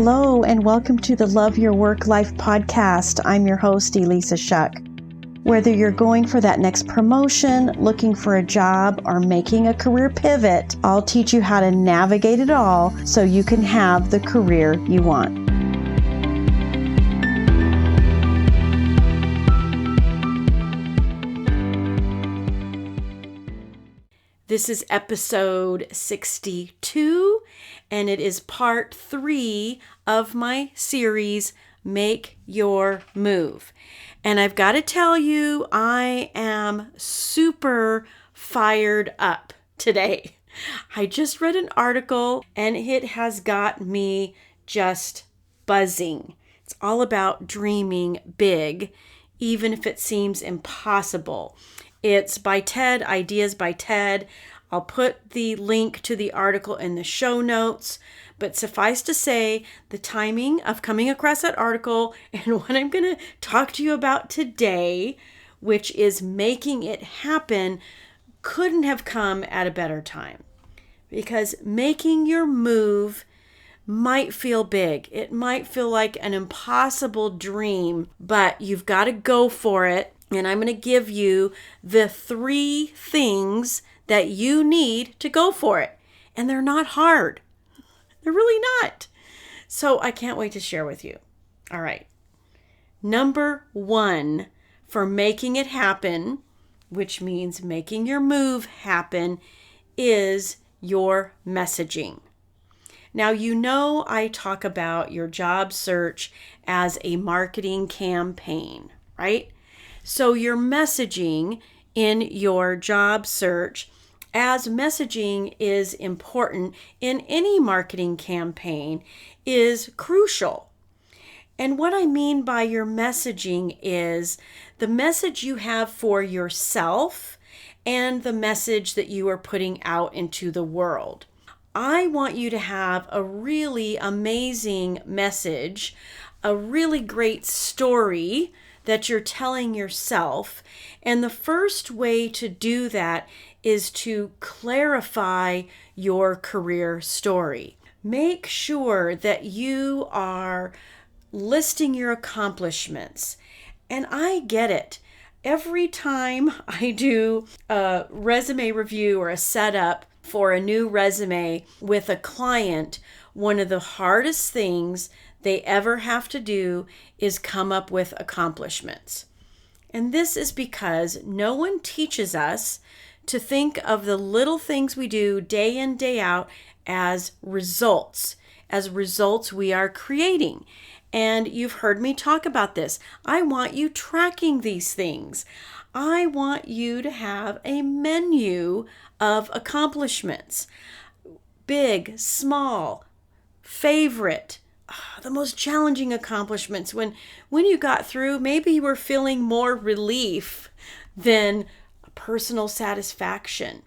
Hello, and welcome to the Love Your Work Life podcast. I'm your host, Elissa Shuck. Whether you're going for that next promotion, looking for a job, or making a career pivot, I'll teach you how to navigate it all so you can have the career you want. This is episode 62, and it is part 3 of my series, Make Your Move. And I've got to tell you, I am super fired up today. I just read an article, and it has got me just buzzing. It's all about dreaming big, even if it seems impossible. It's by Ted, Ideas by Ted. I'll put the link to the article in the show notes, but suffice to say, the timing of coming across that article and what I'm going to talk to you about today, which is making it happen, couldn't have come at a better time. Because making your move might feel big. It might feel like an impossible dream, but you've got to go for it. And I'm going to give you the 3 things that you need to go for it. And they're not hard. They're really not. So I can't wait to share with you. All right. Number 1 for making it happen, which means making your move happen, is your messaging. Now, you know I talk about your job search as a marketing campaign, right? So your messaging in your job search, as messaging is important in any marketing campaign, is crucial. And what I mean by your messaging is the message you have for yourself and the message that you are putting out into the world. I want you to have a really amazing message, a really great story that you're telling yourself. And the first way to do that is to clarify your career story. Make sure that you are listing your accomplishments. And I get it. Every time I do a resume review or a setup for a new resume with a client, one of the hardest things they ever have to do is come up with accomplishments. And this is because no one teaches us to think of the little things we do day in, day out as results we are creating. And you've heard me talk about this. I want you tracking these things. I want you to have a menu of accomplishments. Big, small, favorite, the most challenging accomplishments. When you got through, maybe you were feeling more relief than personal satisfaction.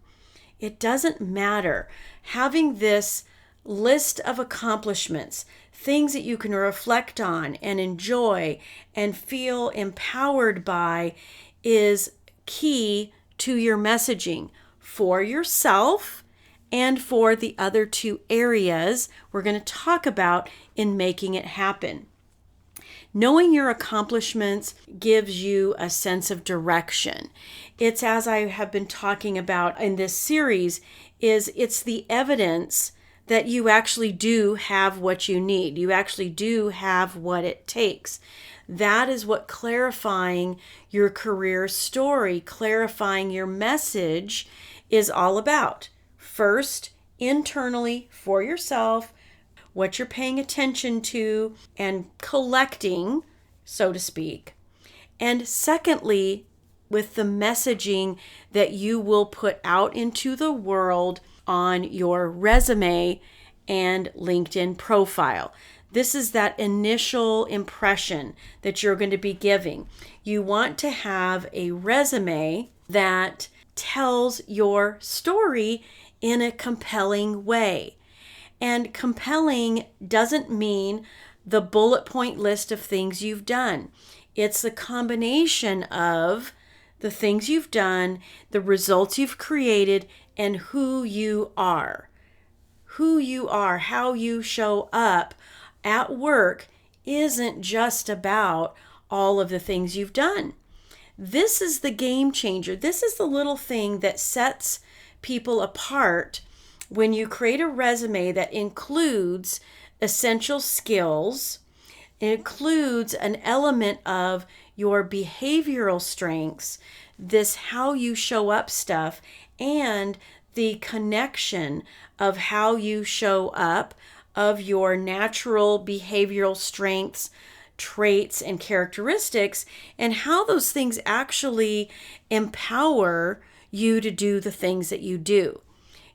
It doesn't matter. Having this list of accomplishments, things that you can reflect on and enjoy and feel empowered by, is key to your messaging for yourself and for the other 2 areas we're going to talk about in making it happen. Knowing your accomplishments gives you a sense of direction. It's, as I have been talking about in this series, it's the evidence that you actually do have what you need. You actually do have what it takes. That is what clarifying your career story, clarifying your message is all about. First, internally for yourself, what you're paying attention to and collecting, so to speak. And secondly, with the messaging that you will put out into the world on your resume and LinkedIn profile. This is that initial impression that you're going to be giving. You want to have a resume that tells your story in a compelling way. And compelling doesn't mean the bullet point list of things you've done. It's the combination of the things you've done, the results you've created, and who you are. Who you are, how you show up at work isn't just about all of the things you've done. This is the game changer. This is the little thing that sets people apart when you create a resume that includes essential skills. It includes an element of your behavioral strengths, this how you show up stuff, and the connection of how you show up, of your natural behavioral strengths, traits, and characteristics, and how those things actually empower you to do the things that you do.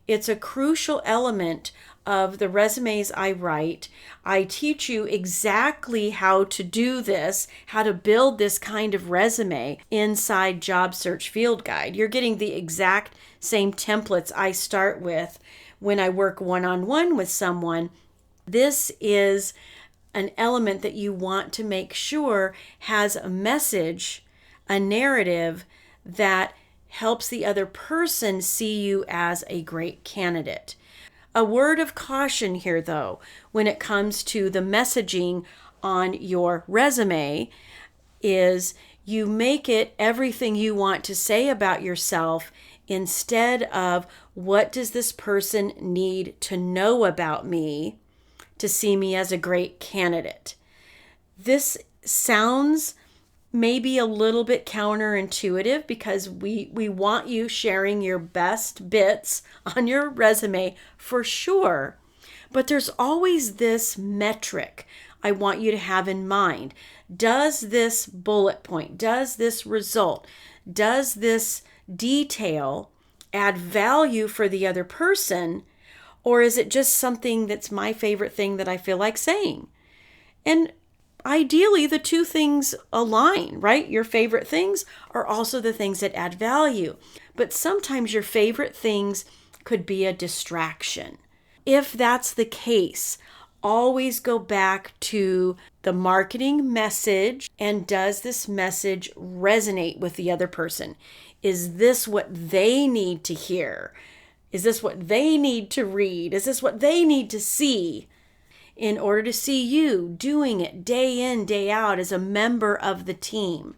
It's a crucial element of the resumes I write. I teach you exactly how to do this, how to build this kind of resume inside Job Search Field Guide. You're getting the exact same templates I start with when I work one-on-one with someone. This is an element that you want to make sure has a message, a narrative that helps the other person see you as a great candidate. A word of caution here, though, when it comes to the messaging on your resume is you make it everything you want to say about yourself instead of what does this person need to know about me to see me as a great candidate. This sounds maybe a little bit counterintuitive because we want you sharing your best bits on your resume for sure. But there's always this metric I want you to have in mind. Does this bullet point, does this result, does this detail add value for the other person? Or is it just something that's my favorite thing that I feel like saying? And ideally, the two things align, right? Your favorite things are also the things that add value. But sometimes your favorite things could be a distraction. If that's the case, always go back to the marketing message and does this message resonate with the other person? Is this what they need to hear? Is this what they need to read? Is this what they need to see in order to see you doing it day in, day out as a member of the team?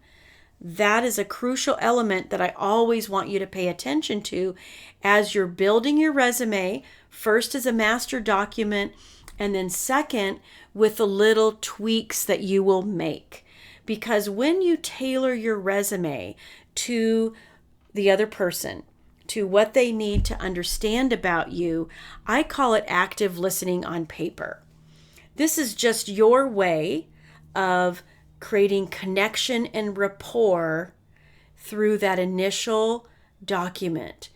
That is a crucial element that I always want you to pay attention to as you're building your resume, first as a master document, and then second with the little tweaks that you will make. Because when you tailor your resume to the other person, to what they need to understand about you, I call it active listening on paper. This is just your way of creating connection and rapport through that initial document,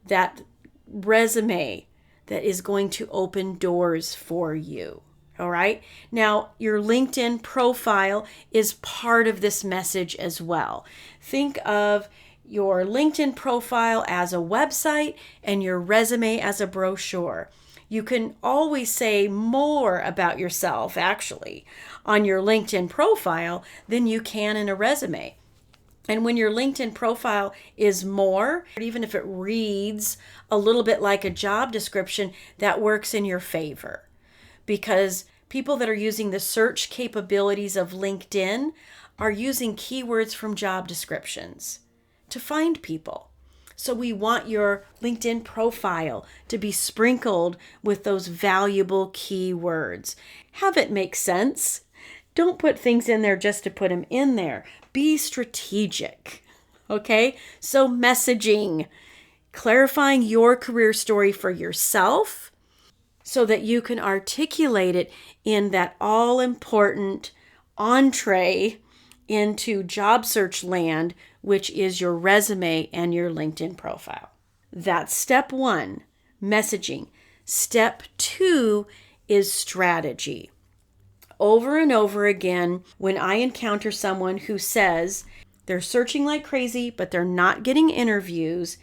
that resume that is going to open doors for you. All right. Now, your LinkedIn profile is part of this message as well. Think of your LinkedIn profile as a website and your resume as a brochure. You can always say more about yourself, actually, on your LinkedIn profile than you can in a resume. And when your LinkedIn profile is more, even if it reads a little bit like a job description, that works in your favor. Because people that are using the search capabilities of LinkedIn are using keywords from job descriptions to find people. So we want your LinkedIn profile to be sprinkled with those valuable keywords. Have it make sense. Don't put things in there just to put them in there. Be strategic. Okay? So messaging, clarifying your career story for yourself so that you can articulate it in that all-important entree into job search land, which is your resume and your LinkedIn profile. That's step one, messaging. Step two is strategy. Over and over again, when I encounter someone who says they're searching like crazy, but they're not getting interviews,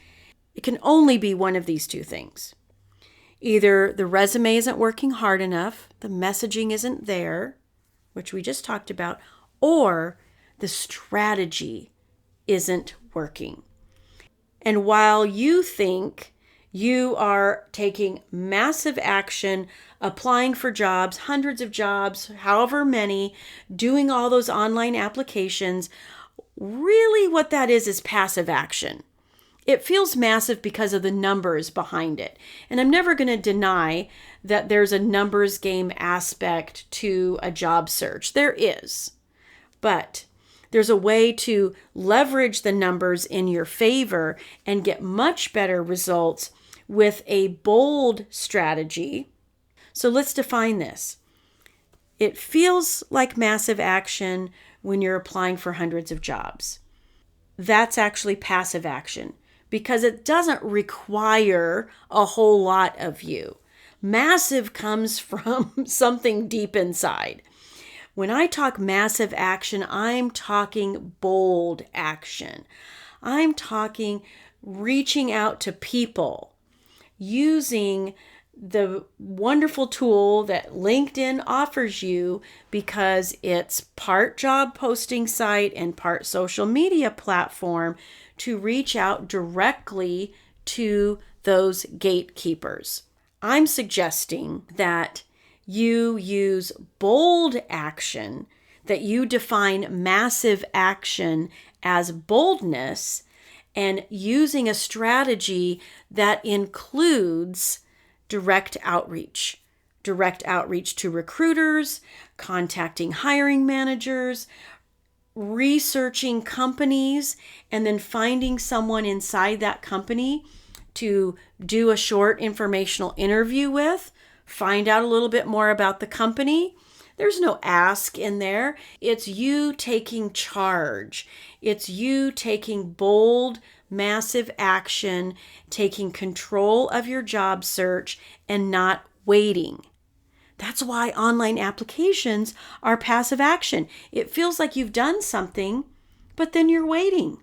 it can only be one of these two things. Either the resume isn't working hard enough, the messaging isn't there, which we just talked about, or the strategy isn't working. And while you think You are taking massive action, applying for jobs, hundreds of jobs, however many, doing all those online applications. Really, what that is passive action. It feels massive because of the numbers behind it. And I'm never going to deny that there's a numbers game aspect to a job search. There is. But there's a way to leverage the numbers in your favor and get much better results with a bold strategy. So let's define this. It feels like massive action when you're applying for hundreds of jobs. That's actually passive action because it doesn't require a whole lot of you. Massive comes from something deep inside. When I talk massive action, I'm talking bold action. I'm talking reaching out to people, using the wonderful tool that LinkedIn offers you because it's part job posting site and part social media platform to reach out directly to those gatekeepers. I'm suggesting that you use bold action, that you define massive action as boldness, and using a strategy that includes direct outreach to recruiters, contacting hiring managers, researching companies, and then finding someone inside that company to do a short informational interview with, find out a little bit more about the company. There's no ask in there. It's you taking charge. It's you taking bold, massive action, taking control of your job search and not waiting. That's why online applications are passive action. It feels like you've done something, but then you're waiting.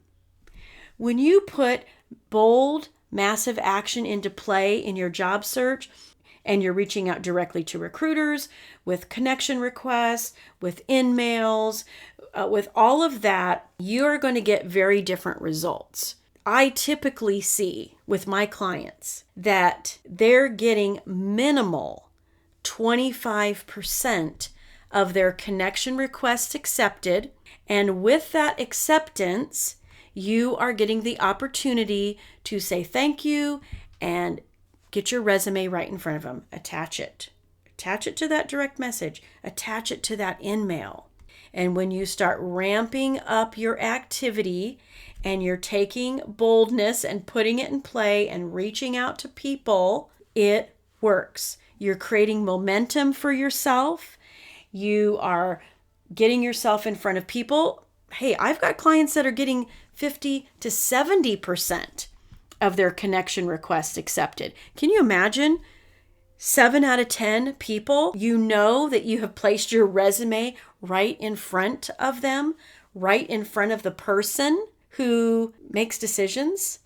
When you put bold, massive action into play in your job search, and you're reaching out directly to recruiters with connection requests, with in-mails, with all of that, you're going to get very different results. I typically see with my clients that they're getting minimal 25% of their connection requests accepted. And with that acceptance, you are getting the opportunity to say thank you and get your resume right in front of them. Attach it. Attach it to that direct message. Attach it to that in-mail. And when you start ramping up your activity and you're taking boldness and putting it in play and reaching out to people, it works. You're creating momentum for yourself. You are getting yourself in front of people. Hey, I've got clients that are getting 50 to 70% of their connection requests accepted. Can you imagine? 7 out of 10 people, you know that you have placed your resume right in front of them, right in front of the person who makes decisions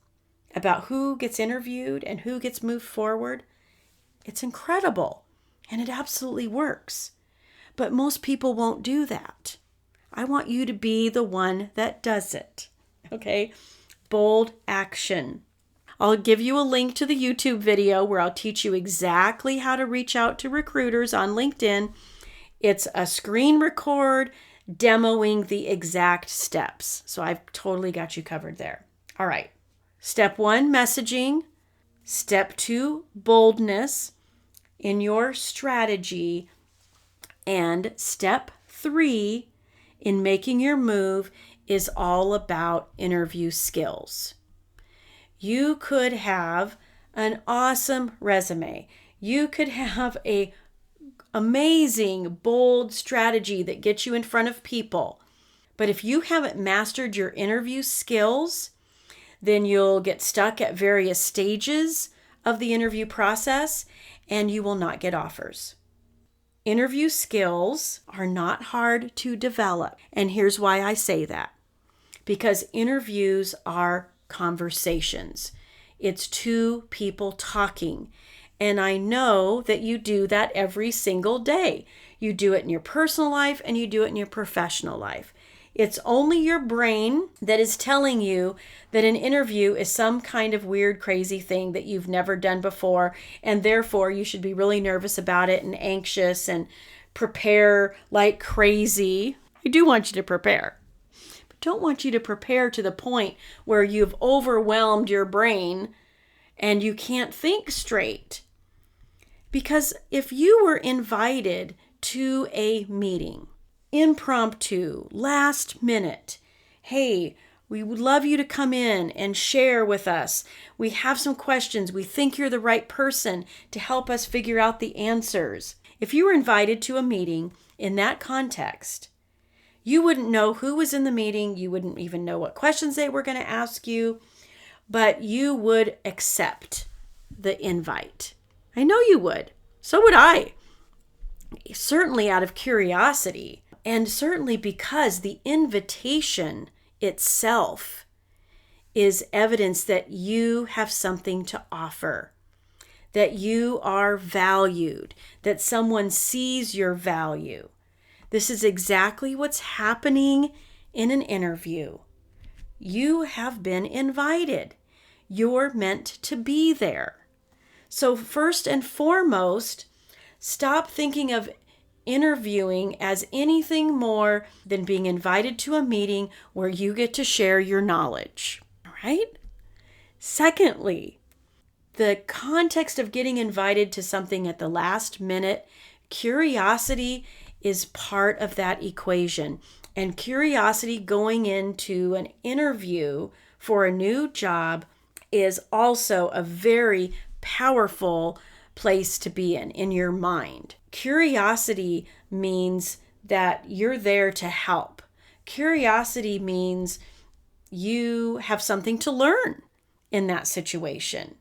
about who gets interviewed and who gets moved forward. It's incredible, and it absolutely works. But most people won't do that. I want you to be the one that does it. Okay? Bold action. I'll give you a link to the YouTube video where I'll teach you exactly how to reach out to recruiters on LinkedIn. It's a screen record demoing the exact steps. So I've totally got you covered there. All right. Step 1, messaging. Step 2, boldness in your strategy. And step 3 in making your move is all about interview skills. You could have an awesome resume. You could have a amazing, bold strategy that gets you in front of people. But if you haven't mastered your interview skills, then you'll get stuck at various stages of the interview process and you will not get offers. Interview skills are not hard to develop. And here's why I say that. Because interviews are conversations. It's two people talking. And I know that you do that every single day. You do it in your personal life and you do it in your professional life. It's only your brain that is telling you that an interview is some kind of weird, crazy thing that you've never done before, and therefore you should be really nervous about it and anxious and prepare like crazy. I do want you to prepare, but don't want you to prepare to the point where you've overwhelmed your brain and you can't think straight. Because if you were invited to a meeting, impromptu, last minute, hey, we would love you to come in and share with us. We have some questions. We think you're the right person to help us figure out the answers. If you were invited to a meeting in that context, you wouldn't know who was in the meeting. You wouldn't even know what questions they were going to ask you, but you would accept the invite. I know you would. So would I. Certainly out of curiosity, and certainly because the invitation itself is evidence that you have something to offer, that you are valued, that someone sees your value. This is exactly what's happening in an interview. You have been invited. You're meant to be there. So first and foremost, stop thinking of interviewing as anything more than being invited to a meeting where you get to share your knowledge. All right? Secondly, the context of getting invited to something at the last minute, curiosity is part of that equation. And curiosity going into an interview for a new job is also a very powerful place to be in your mind. Curiosity means that you're there to help. Curiosity means you have something to learn in that situation.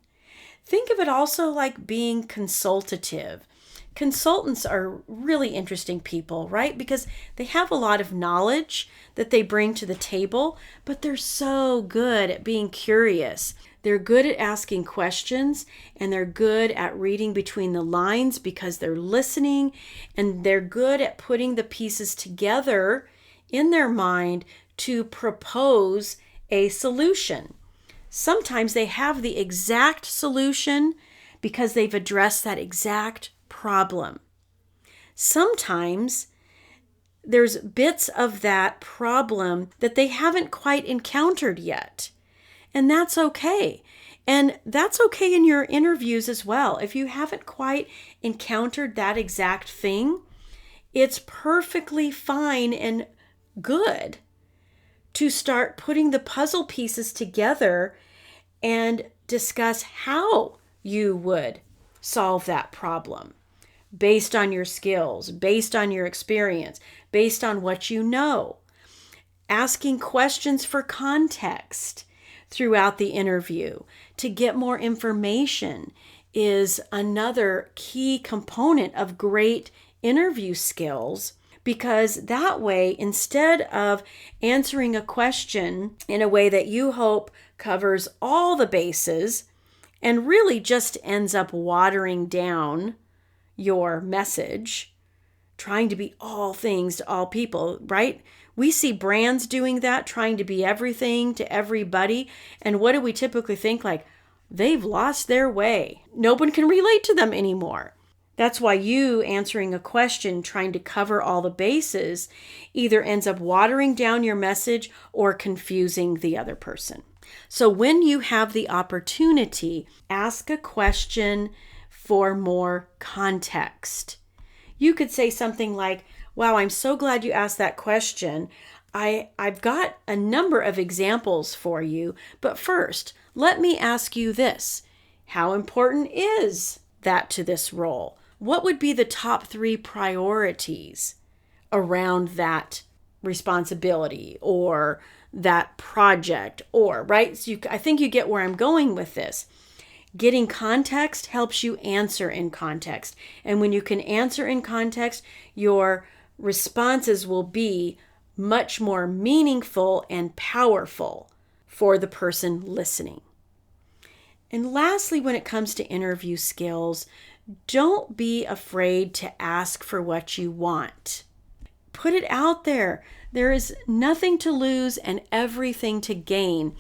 Think of it also like being consultative. Consultants are really interesting people, right? Because they have a lot of knowledge that they bring to the table, but they're so good at being curious. They're good at asking questions, and they're good at reading between the lines because they're listening, and they're good at putting the pieces together in their mind to propose a solution. Sometimes they have the exact solution because they've addressed that exact problem. Sometimes there's bits of that problem that they haven't quite encountered yet. And that's okay. And that's okay in your interviews as well. If you haven't quite encountered that exact thing, it's perfectly fine and good to start putting the puzzle pieces together and discuss how you would solve that problem based on your skills, based on your experience, based on what you know. Asking questions for context throughout the interview to get more information is another key component of great interview skills, because that way, instead of answering a question in a way that you hope covers all the bases and really just ends up watering down your message, trying to be all things to all people, right? We see brands doing that, trying to be everything to everybody. And what do we typically think? Like, they've lost their way. No one can relate to them anymore. That's why you answering a question, trying to cover all the bases, either ends up watering down your message or confusing the other person. So when you have the opportunity, ask a question for more context. You could say something like, wow, I'm so glad you asked that question. I've got a number of examples for you, but first, let me ask you this. How important is that to this role? What would be the top 3 priorities around that responsibility or that project right? So I think you get where I'm going with this. Getting context helps you answer in context. And when you can answer in context, your responses will be much more meaningful and powerful for the person listening. And lastly, when it comes to interview skills, don't be afraid to ask for what you want. Put it out there. There is nothing to lose and everything to gain,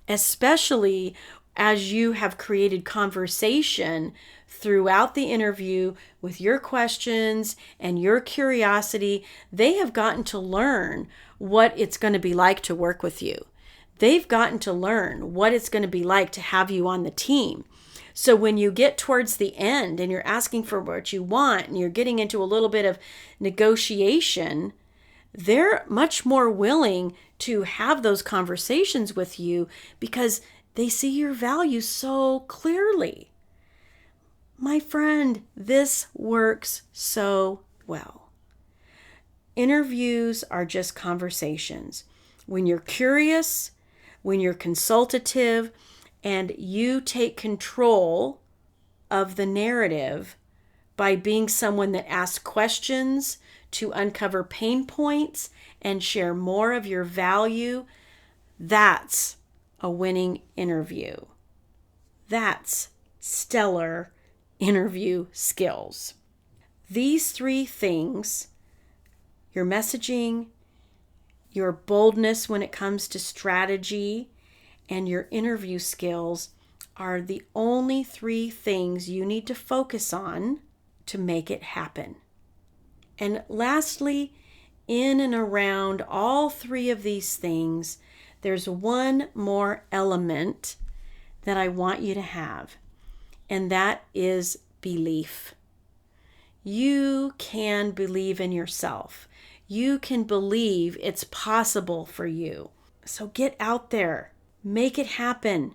especially as you have created conversation throughout the interview with your questions and your curiosity. They have gotten to learn what it's going to be like to work with you. They've gotten to learn what it's going to be like to have you on the team. So when you get towards the end and you're asking for what you want and you're getting into a little bit of negotiation, they're much more willing to have those conversations with you because they see your value so clearly. My friend, this works so well. Interviews are just conversations. When you're curious, when you're consultative, and you take control of the narrative by being someone that asks questions to uncover pain points and share more of your value, that's a winning interview. That's stellar interview skills. These three things, your messaging, your boldness when it comes to strategy, and your interview skills, are the only three things you need to focus on to make it happen. And lastly, in and around all three of these things, there's one more element that I want you to have, and that is belief. You can believe in yourself. You can believe it's possible for you. So get out there. Make it happen.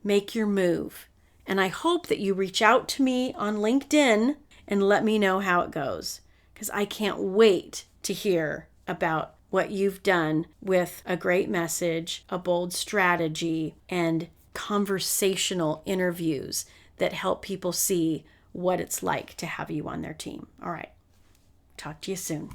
Make your move. And I hope that you reach out to me on LinkedIn and let me know how it goes, because I can't wait to hear about what you've done with a great message, a bold strategy, and conversational interviews that help people see what it's like to have you on their team. All right. Talk to you soon.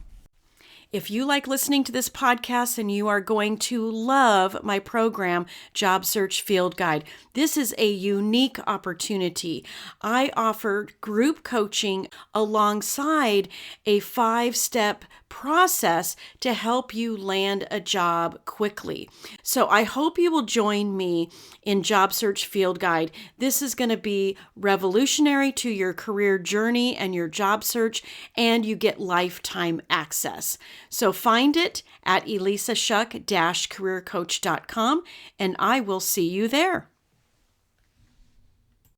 If you like listening to this podcast, and you are going to love my program, Job Search Field Guide. This is a unique opportunity. I offer group coaching alongside a 5-step process to help you land a job quickly. So I hope you will join me in Job Search Field Guide. This is going to be revolutionary to your career journey and your job search, and you get lifetime access. So find it at elissashuck-careercoach.com, and I will see you there.